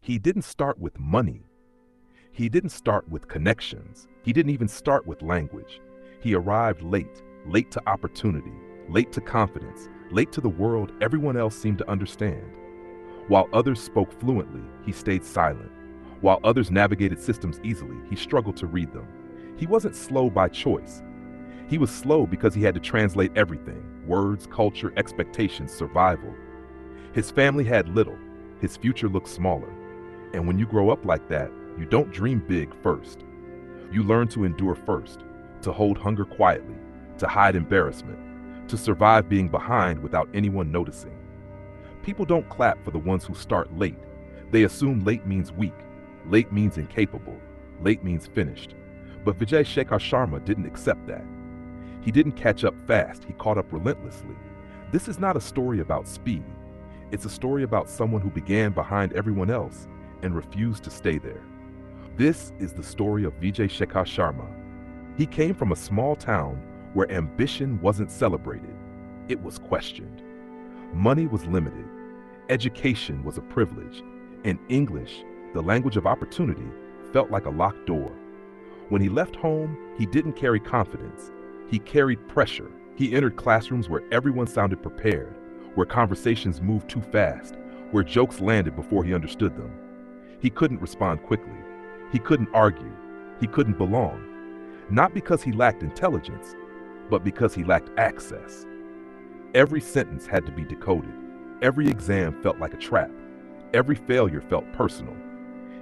He didn't start with money. He didn't start with connections. He didn't even start with language. He arrived late, late to opportunity, late to confidence, late to the world everyone else seemed to understand. While others spoke fluently, he stayed silent. While others navigated systems easily, he struggled to read them. He wasn't slow by choice. He was slow because he had to translate everything: words, culture, expectations, survival. His family had little. His future looked smaller. And when you grow up like that, you don't dream big first. You learn to endure first, to hold hunger quietly, to hide embarrassment, to survive being behind without anyone noticing. People don't clap for the ones who start late. They assume late means weak, late means incapable, late means finished. But Vijay Shekhar Sharma didn't accept that. He didn't catch up fast, he caught up relentlessly. This is not a story about speed. It's a story about someone who began behind everyone else and refused to stay there. This is the story of Vijay Shekhar Sharma. He came from a small town where ambition wasn't celebrated, it was questioned. Money was limited, education was a privilege, and English, the language of opportunity, felt like a locked door. When he left home, he didn't carry confidence, he carried pressure. He entered classrooms where everyone sounded prepared, where conversations moved too fast, where jokes landed before he understood them. He couldn't respond quickly. He couldn't argue. He couldn't belong. Not because he lacked intelligence, but because he lacked access. Every sentence had to be decoded. Every exam felt like a trap. Every failure felt personal.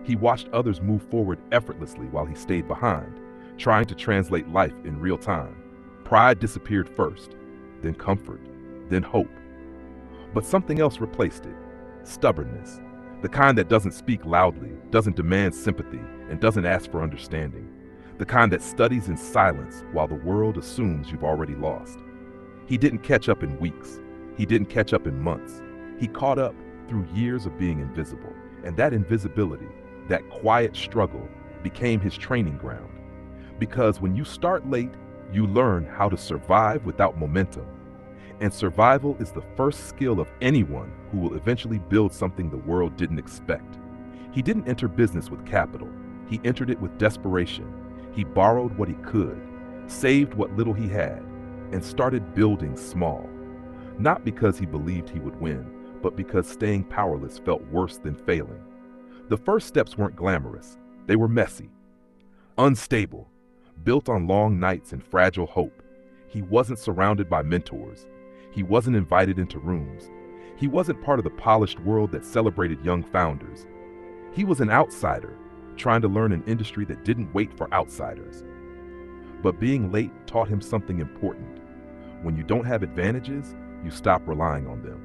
He watched others move forward effortlessly while he stayed behind, trying to translate life in real time. Pride disappeared first, then comfort, then hope. But something else replaced it: stubbornness. The kind that doesn't speak loudly, doesn't demand sympathy, and doesn't ask for understanding. The kind that studies in silence while the world assumes you've already lost. He didn't catch up in weeks. He didn't catch up in months. He caught up through years of being invisible. And that invisibility, that quiet struggle, became his training ground. Because when you start late, you learn how to survive without momentum. And survival is the first skill of anyone who will eventually build something the world didn't expect. He didn't enter business with capital. He entered it with desperation. He borrowed what he could, saved what little he had, and started building small. Not because he believed he would win, but because staying powerless felt worse than failing. The first steps weren't glamorous. They were messy, unstable, built on long nights and fragile hope. He wasn't surrounded by mentors. He wasn't invited into rooms. He wasn't part of the polished world that celebrated young founders. He was an outsider, trying to learn an industry that didn't wait for outsiders. But being late taught him something important. When you don't have advantages, you stop relying on them.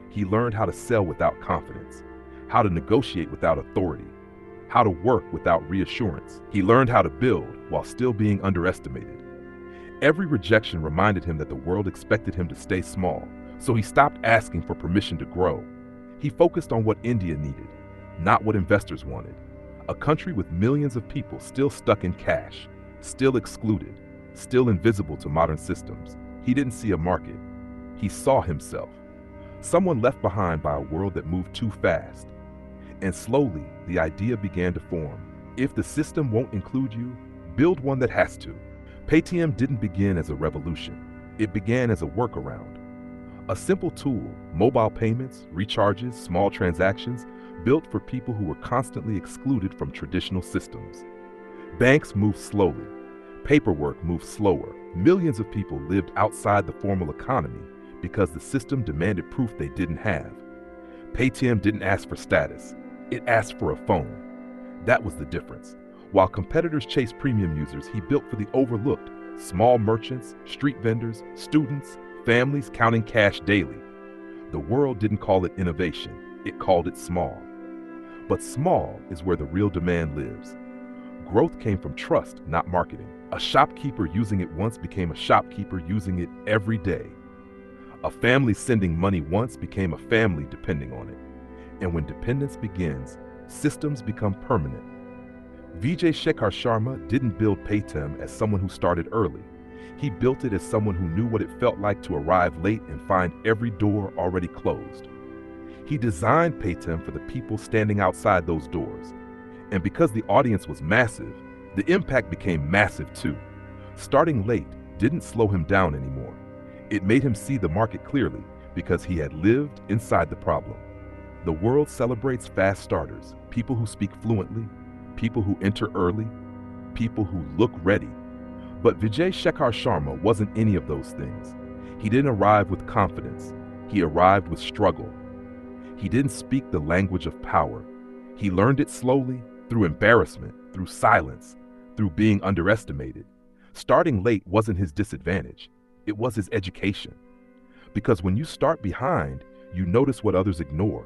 He learned how to sell without confidence, how to negotiate without authority, how to work without reassurance. He learned how to build while still being underestimated. Every rejection reminded him that the world expected him to stay small, so he stopped asking for permission to grow. He focused on what India needed, not what investors wanted. A country with millions of people still stuck in cash, still excluded, still invisible to modern systems. He didn't see a market. He saw himself. Someone left behind by a world that moved too fast. And slowly, the idea began to form. If the system won't include you, build one that has to. Paytm didn't begin as a revolution. It began as a workaround. A simple tool, mobile payments, recharges, small transactions, built for people who were constantly excluded from traditional systems. Banks moved slowly. Paperwork moved slower. Millions of people lived outside the formal economy because the system demanded proof they didn't have. Paytm didn't ask for status. It asked for a phone. That was the difference. While competitors chased premium users, he built for the overlooked: small merchants, street vendors, students, families counting cash daily. The world didn't call it innovation, it called it small. But small is where the real demand lives. Growth came from trust, not marketing. A shopkeeper using it once became a shopkeeper using it every day. A family sending money once became a family depending on it. And when dependence begins, systems become permanent. Vijay Shekhar Sharma didn't build Paytm as someone who started early. He built it as someone who knew what it felt like to arrive late and find every door already closed. He designed Paytm for the people standing outside those doors. And because the audience was massive, the impact became massive too. Starting late didn't slow him down anymore. It made him see the market clearly because he had lived inside the problem. The world celebrates fast starters, people who speak fluently, people who enter early, people who look ready. But Vijay Shekhar Sharma wasn't any of those things. He didn't arrive with confidence. He arrived with struggle. He didn't speak the language of power. He learned it slowly, through embarrassment, through silence, through being underestimated. Starting late wasn't his disadvantage. It was his education. Because when you start behind, you notice what others ignore.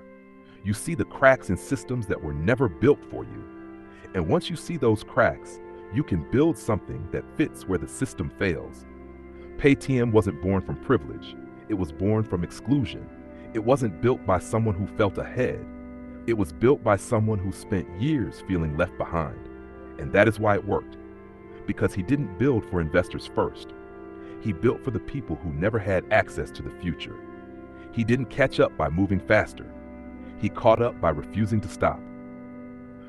You see the cracks in systems that were never built for you. And once you see those cracks, you can build something that fits where the system fails. Paytm wasn't born from privilege. It was born from exclusion. It wasn't built by someone who felt ahead. It was built by someone who spent years feeling left behind. And that is why it worked. Because he didn't build for investors first. He built for the people who never had access to the future. He didn't catch up by moving faster. He caught up by refusing to stop.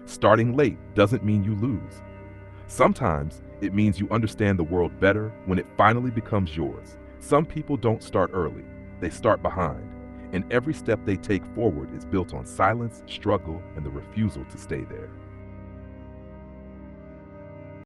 Starting late doesn't mean you lose. Sometimes it means you understand the world better when it finally becomes yours. Some people don't start early, they start behind, and every step they take forward is built on silence, struggle, and the refusal to stay there.